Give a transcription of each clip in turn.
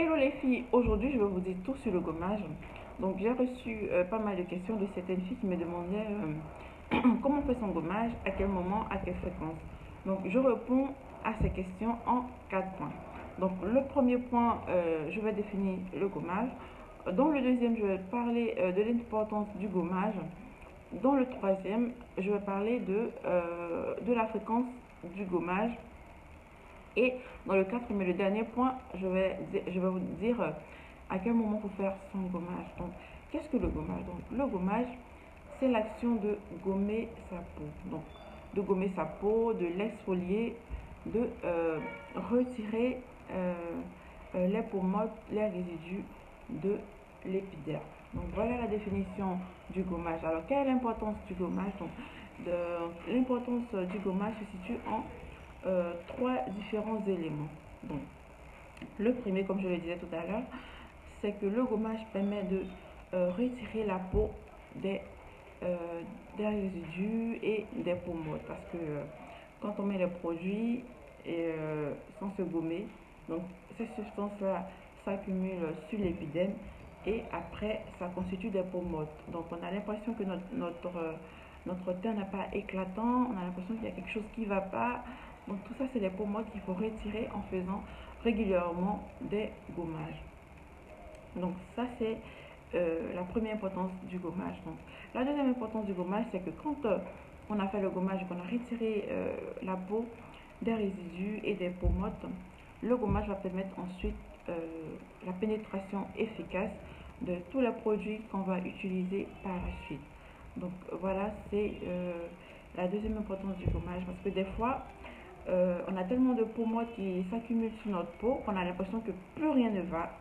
Hello les filles, aujourd'hui je vais vous dire tout sur le gommage. Donc j'ai reçu pas mal de questions de certaines filles qui me demandaient comment on fait son gommage, à quel moment, à quelle fréquence. Donc je réponds à ces questions en 4 points. Donc le premier point, je vais définir le gommage. Dans le deuxième, je vais parler de l'importance du gommage. Dans le troisième, je vais parler de la fréquence du gommage. Et dans le quatrième et le dernier point, je vais vous dire à quel moment il faut faire son gommage. Donc, qu'est-ce que le gommage? Donc, le gommage, c'est l'action de gommer sa peau. Donc, de gommer sa peau, de l'exfolier, de retirer les peaux mortes, les résidus de l'épiderme. Donc, voilà la définition du gommage. Alors, quelle est l'importance du gommage? Donc, l'importance du gommage se situe en trois différents éléments. Donc, le premier, comme je le disais tout à l'heure, c'est que le gommage permet de retirer la peau des, résidus et des peaux mortes. Parce que quand on met les produits sans se gommer, donc ces substances-là s'accumulent sur l'épiderme et après ça constitue des peaux mortes. Donc on a l'impression que notre teint n'est pas éclatant, on a l'impression qu'il y a quelque chose qui ne va pas. Donc tout ça, c'est des peaux mortes qu'il faut retirer en faisant régulièrement des gommages. Donc ça, c'est la première importance du gommage. Donc, la deuxième importance du gommage, c'est que quand on a fait le gommage, qu'on a retiré la peau des résidus et des peaux mortes, le gommage va permettre ensuite la pénétration efficace de tous les produits qu'on va utiliser par la suite. Donc voilà, c'est la deuxième importance du gommage, parce que des fois, on a tellement de peau morte qui s'accumulent sur notre peau qu'on a l'impression que plus rien ne va.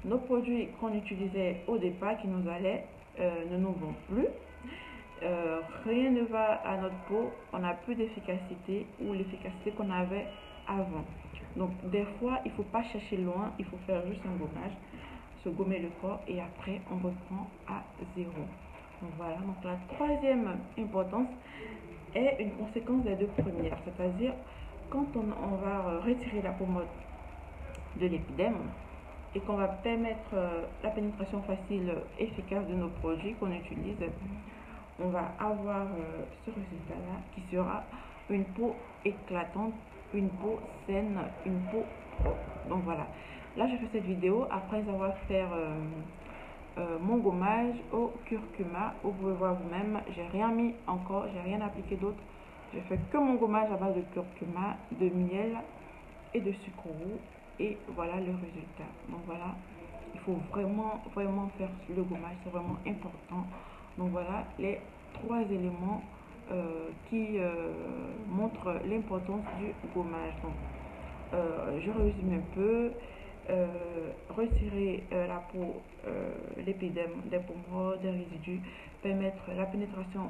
Nos produits qu'on utilisait au départ, qui nous allaient, ne nous vont plus. Rien ne va à notre peau, on n'a plus d'efficacité ou l'efficacité qu'on avait avant. Donc des fois, il ne faut pas chercher loin, il faut faire juste un gommage, se gommer le corps et après on reprend à zéro. Donc voilà, donc la troisième importance est une conséquence des deux premières, c'est-à-dire quand on va retirer la peau morte de l'épiderme et qu'on va permettre la pénétration facile, efficace de nos produits qu'on utilise, on va avoir ce résultat-là qui sera une peau éclatante, une peau saine, une peau propre. Donc voilà, là je fais cette vidéo après avoir fait mon gommage au curcuma. Vous pouvez voir vous-même, j'ai rien mis encore, j'ai rien appliqué d'autre. J'ai fait que mon gommage à base de curcuma, de miel et de sucre roux. Et voilà le résultat. Donc voilà, il faut vraiment faire le gommage, c'est vraiment important. Donc voilà les trois éléments qui montrent l'importance du gommage. Donc je résume un peu. Retirer la peau, l'épiderme, des peaux mortes, des résidus, permettre la pénétration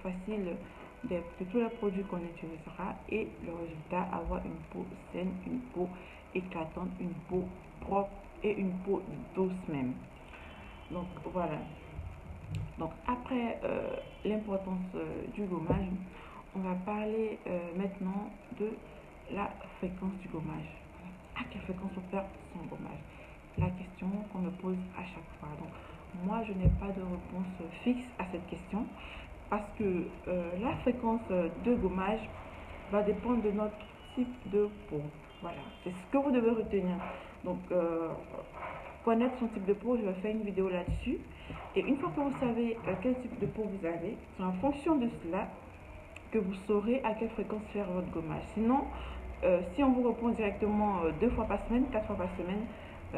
facile de tous les produits qu'on utilisera et le résultat, avoir une peau saine, une peau éclatante, une peau propre et une peau douce même. Donc voilà. Donc après l'importance du gommage, on va parler maintenant de la fréquence du gommage. À quelle fréquence on faire son gommage? La question qu'on me pose à chaque fois. Donc moi je n'ai pas de réponse fixe à cette question parce que la fréquence de gommage va dépendre de notre type de peau. Voilà, c'est ce que vous devez retenir. Donc connaître son type de peau, je vais faire une vidéo là-dessus. Et une fois que vous savez quel type de peau vous avez, c'est en fonction de cela que vous saurez à quelle fréquence faire votre gommage. Sinon, si on vous répond directement 2 fois par semaine, 4 fois par semaine,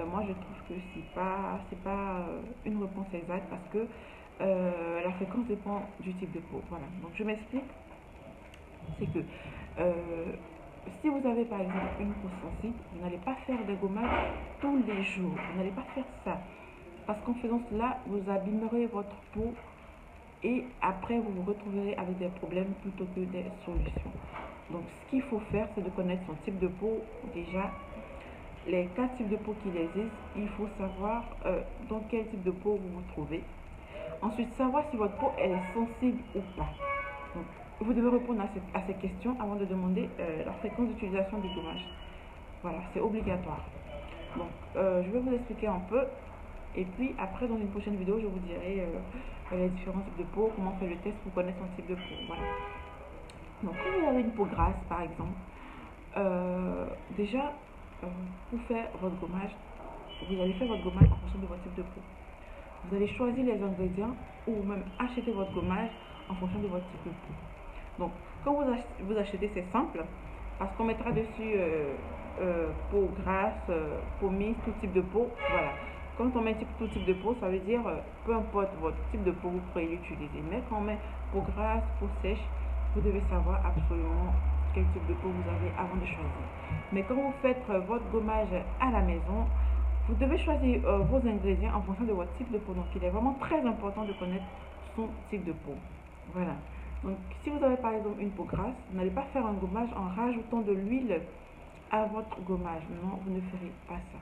moi je trouve que c'est pas une réponse exacte parce que la fréquence dépend du type de peau. Voilà, donc je m'explique. C'est que si vous avez par exemple une peau sensible, vous n'allez pas faire des gommages tous les jours. Vous n'allez pas faire ça. Parce qu'en faisant cela, vous abîmerez votre peau et après vous vous retrouverez avec des problèmes plutôt que des solutions. Donc ce qu'il faut faire, c'est de connaître son type de peau. Déjà, les 4 types de peau qu'il existe, il faut savoir dans quel type de peau vous vous trouvez. Ensuite, savoir si votre peau elle est sensible ou pas. Donc, vous devez répondre à ces questions avant de demander la fréquence d'utilisation du gommage. Voilà, c'est obligatoire. Donc, je vais vous expliquer un peu. Et puis, après, dans une prochaine vidéo, je vous dirai les différents types de peau, comment faire le test pour connaître son type de peau. Voilà. Donc, quand vous avez une peau grasse, par exemple, déjà, pour faire votre gommage, vous allez faire votre gommage en fonction de votre type de peau. Vous allez choisir les ingrédients ou même acheter votre gommage en fonction de votre type de peau. Donc, quand vous achetez, c'est simple parce qu'on mettra dessus peau grasse, peau mixte, tout type de peau. Voilà. Quand on met tout type de peau, ça veut dire peu importe votre type de peau, vous pourrez l'utiliser. Mais quand on met peau grasse, peau sèche, vous devez savoir absolument quel type de peau vous avez avant de choisir. Mais quand vous faites votre gommage à la maison, vous devez choisir vos ingrédients en fonction de votre type de peau. Donc, il est vraiment très important de connaître son type de peau. Voilà. Donc, si vous avez par exemple une peau grasse, vous n'allez pas faire un gommage en rajoutant de l'huile à votre gommage. Non, vous ne ferez pas ça.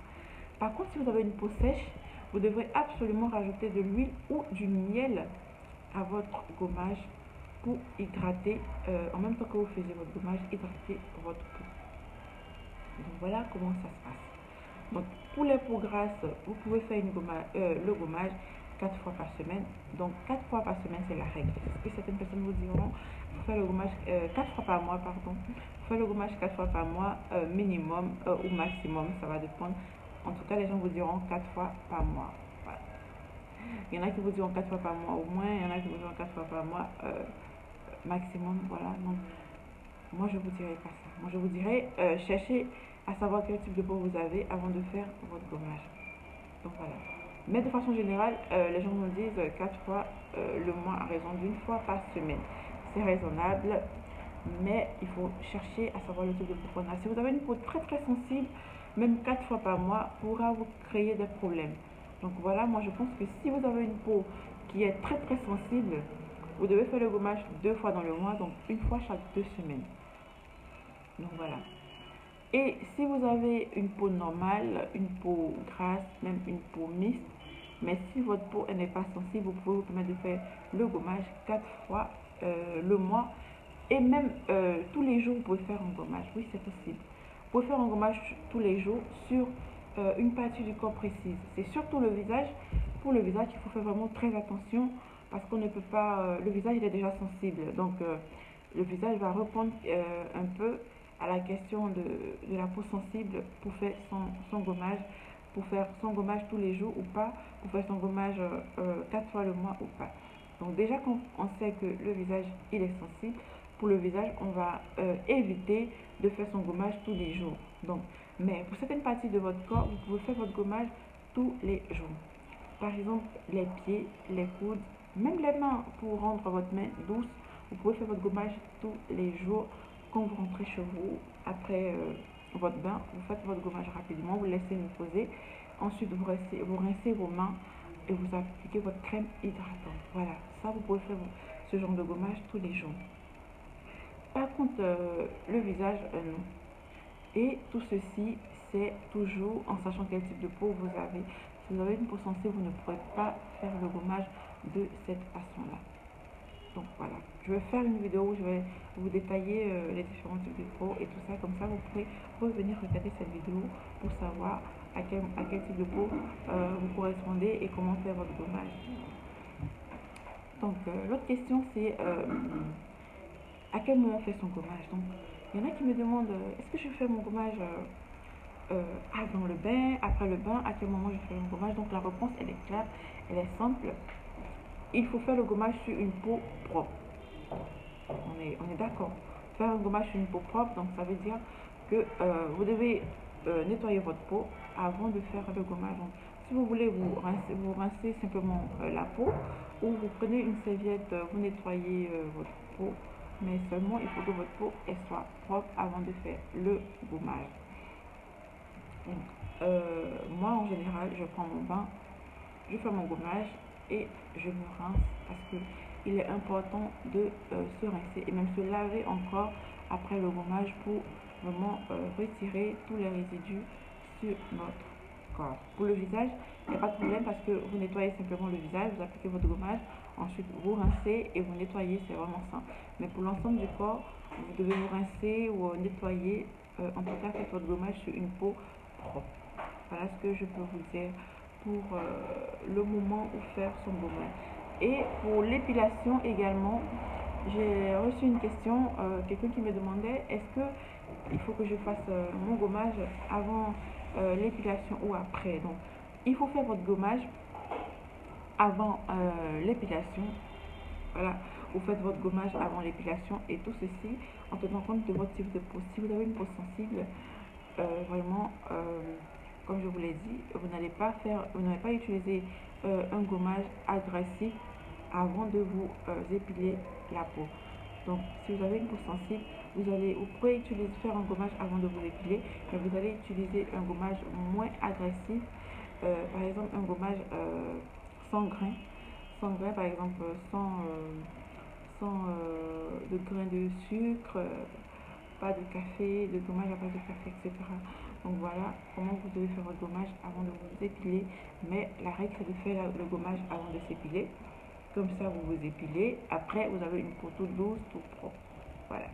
Par contre, si vous avez une peau sèche, vous devrez absolument rajouter de l'huile ou du miel à votre gommage pour hydrater, en même temps que vous faisiez votre gommage, hydrater votre peau. Donc, voilà comment ça se passe. Donc, pour les peaux grasses, vous pouvez faire le gommage 4 fois par semaine. Donc, 4 fois par semaine, c'est la règle. Parce que certaines personnes vous diront, il faut faire le gommage 4 fois par mois, pardon. Il faut faire le gommage 4 fois par mois, minimum ou maximum, ça va dépendre. En tout cas, les gens vous diront 4 fois par mois. Voilà. Il y en a qui vous diront 4 fois par mois au moins, il y en a qui vous diront 4 fois par mois maximum. Voilà. Donc, moi, je vous dirai pas ça. Moi, je vous dirais, cherchez à savoir quel type de peau vous avez avant de faire votre gommage. Donc, voilà. Mais de façon générale, les gens nous disent 4 fois le mois à raison d'une fois par semaine. C'est raisonnable, mais il faut chercher à savoir le type de peau qu'on a. Si vous avez une peau très très sensible, même 4 fois par mois pourra vous créer des problèmes. Donc voilà, moi je pense que si vous avez une peau qui est très très sensible, vous devez faire le gommage 2 fois dans le mois, donc une fois chaque 2 semaines. Donc voilà. Et si vous avez une peau normale, une peau grasse, même une peau mixte, mais si votre peau n'est pas sensible, vous pouvez vous permettre de faire le gommage 4 fois le mois. Et même tous les jours, vous pouvez faire un gommage. Oui, c'est possible. Vous pouvez faire un gommage tous les jours sur une partie du corps précise. C'est surtout le visage. Pour le visage, il faut faire vraiment très attention parce qu'on ne peut pas... le visage, il est déjà sensible. Donc, le visage va répondre un peu à la question de la peau sensible pour faire son gommage, pour faire son gommage tous les jours ou pas, pour faire son gommage 4 fois le mois ou pas. Donc déjà quand on sait que le visage il est sensible, pour le visage on va éviter de faire son gommage tous les jours. Donc, mais pour certaines parties de votre corps, vous pouvez faire votre gommage tous les jours. Par exemple les pieds, les coudes, même les mains pour rendre votre main douce, vous pouvez faire votre gommage tous les jours. Quand vous rentrez chez vous, après votre bain, vous faites votre gommage rapidement, vous laissez reposer. Ensuite, vous rincez vos mains et vous appliquez votre crème hydratante. Voilà, ça vous pouvez faire ce genre de gommage tous les jours. Par contre, le visage, non. Et tout ceci, c'est toujours en sachant quel type de peau vous avez. Si vous avez une peau sensible, vous ne pourrez pas faire le gommage de cette façon-là. Donc voilà, je vais faire une vidéo où je vais vous détailler les différents types de peau et tout ça. Comme ça, vous pourrez revenir regarder cette vidéo pour savoir à quel type de peau vous correspondez et comment faire votre gommage. Donc, l'autre question, c'est à quel moment on fait son gommage. Donc, il y en a qui me demandent est-ce que je fais mon gommage avant le bain, après le bain, à quel moment je fais mon gommage. Donc, la réponse, elle est claire, elle est simple. Il faut faire le gommage sur une peau propre. On est d'accord. Faire un gommage sur une peau propre, donc ça veut dire que vous devez nettoyer votre peau avant de faire le gommage. Donc, si vous voulez, vous rincez simplement la peau ou vous prenez une serviette, vous nettoyez votre peau, mais seulement il faut que votre peau soit propre avant de faire le gommage. Donc, moi en général, je prends mon bain, je fais mon gommage et je me rince parce que il est important de se rincer et même se laver encore après le gommage pour vraiment retirer tous les résidus sur notre corps. Pour le visage, il n'y a pas de problème parce que vous nettoyez simplement le visage, vous appliquez votre gommage, ensuite vous rincez et vous nettoyez, c'est vraiment simple. Mais pour l'ensemble du corps, vous devez vous rincer ou nettoyer, en tout cas faites votre gommage sur une peau propre. Voilà ce que je peux vous dire pour le moment où faire son gommage. Et pour l'épilation également, j'ai reçu une question, quelqu'un qui me demandait est-ce que il faut que je fasse mon gommage avant l'épilation ou après. Donc, il faut faire votre gommage avant l'épilation. Voilà, vous faites votre gommage avant l'épilation et tout ceci en tenant compte de votre type de peau. Si vous avez une peau sensible, vraiment, comme je vous l'ai dit, vous n'allez pas utiliser un gommage agressif avant de vous épiler la peau. Donc, si vous avez une peau sensible, vous pouvez faire un gommage avant de vous épiler, mais vous allez utiliser un gommage moins agressif, par exemple un gommage sans grain, par exemple sans de grains de sucre, pas de café, de gommage à base de café, etc. Donc voilà comment vous devez faire votre gommage avant de vous épiler, mais la règle c'est de faire le gommage avant de s'épiler. Comme ça, vous vous épilez. Après, vous avez une peau toute douce, toute propre. Voilà.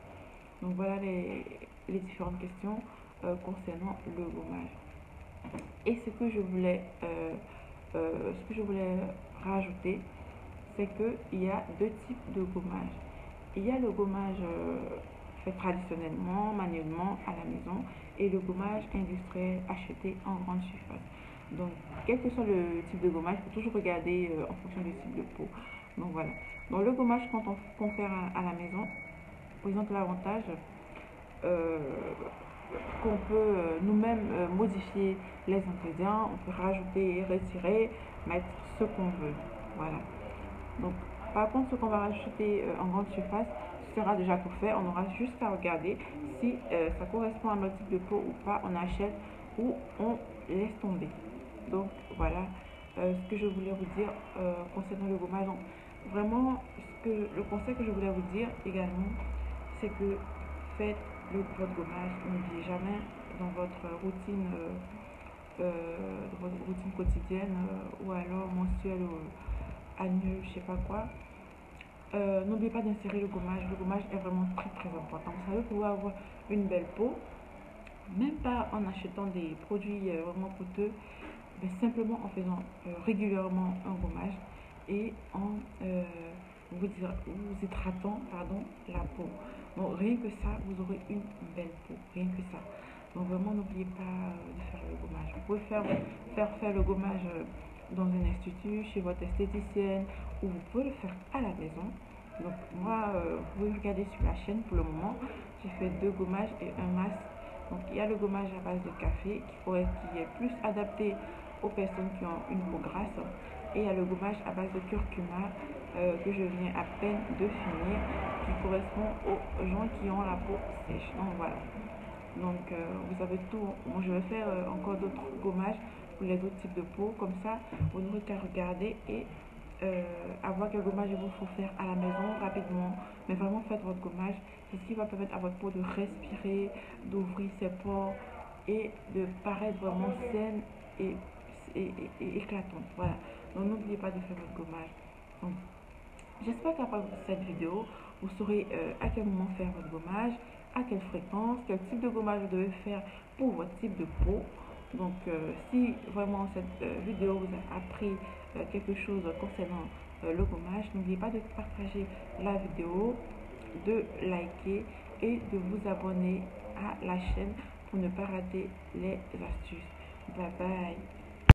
Donc, voilà les différentes questions concernant le gommage. Et ce que je voulais rajouter, c'est qu'il y a deux types de gommage. Il y a le gommage fait traditionnellement, manuellement, à la maison, et le gommage industriel acheté en grande surface. Donc, quel que soit le type de gommage, il faut toujours regarder en fonction du type de peau. Donc voilà. Donc le gommage qu'on fait à la maison, présente l'avantage qu'on peut nous-mêmes modifier les ingrédients, on peut rajouter, retirer, mettre ce qu'on veut. Voilà. Donc par contre, ce qu'on va rajouter en grande surface sera déjà tout fait. On aura juste à regarder si ça correspond à notre type de peau ou pas. On achète ou on laisse tomber. Donc voilà ce que je voulais vous dire concernant le gommage. Donc, vraiment, le conseil que je voulais vous dire également, c'est que faites votre gommage. N'oubliez jamais dans votre routine quotidienne ou alors mensuelle ou annuelle, je sais pas quoi. N'oubliez pas d'insérer le gommage. Le gommage est vraiment très très important. Vous savez, pouvoir avoir une belle peau, même pas en achetant des produits vraiment coûteux, mais simplement en faisant régulièrement un gommage et en vous hydratant la peau. Donc rien que ça, vous aurez une belle peau, rien que ça. Donc vraiment n'oubliez pas de faire le gommage. Vous pouvez faire le gommage dans un institut, chez votre esthéticienne, ou vous pouvez le faire à la maison. Donc moi, vous pouvez regarder sur la chaîne pour le moment. J'ai fait 2 gommages et un masque. Donc il y a le gommage à base de café qui est plus adapté aux personnes qui ont une peau grasse. Et il y a le gommage à base de curcuma que je viens à peine de finir, qui correspond aux gens qui ont la peau sèche. Donc voilà. Donc vous avez tout. Bon, je vais faire encore d'autres gommages pour les autres types de peau. Comme ça, vous n'aurez qu'à regarder et avoir quel gommage il vous faut faire à la maison rapidement. Mais vraiment faites votre gommage. C'est ce qui va permettre à votre peau de respirer, d'ouvrir ses pores et de paraître vraiment saine et éclatante. Voilà. Donc n'oubliez pas de faire votre gommage. Donc, j'espère qu'après cette vidéo, vous saurez à quel moment faire votre gommage, à quelle fréquence, quel type de gommage vous devez faire pour votre type de peau. Donc, si vraiment cette vidéo vous a appris quelque chose concernant le gommage, n'oubliez pas de partager la vidéo, de liker et de vous abonner à la chaîne pour ne pas rater les astuces. Bye bye.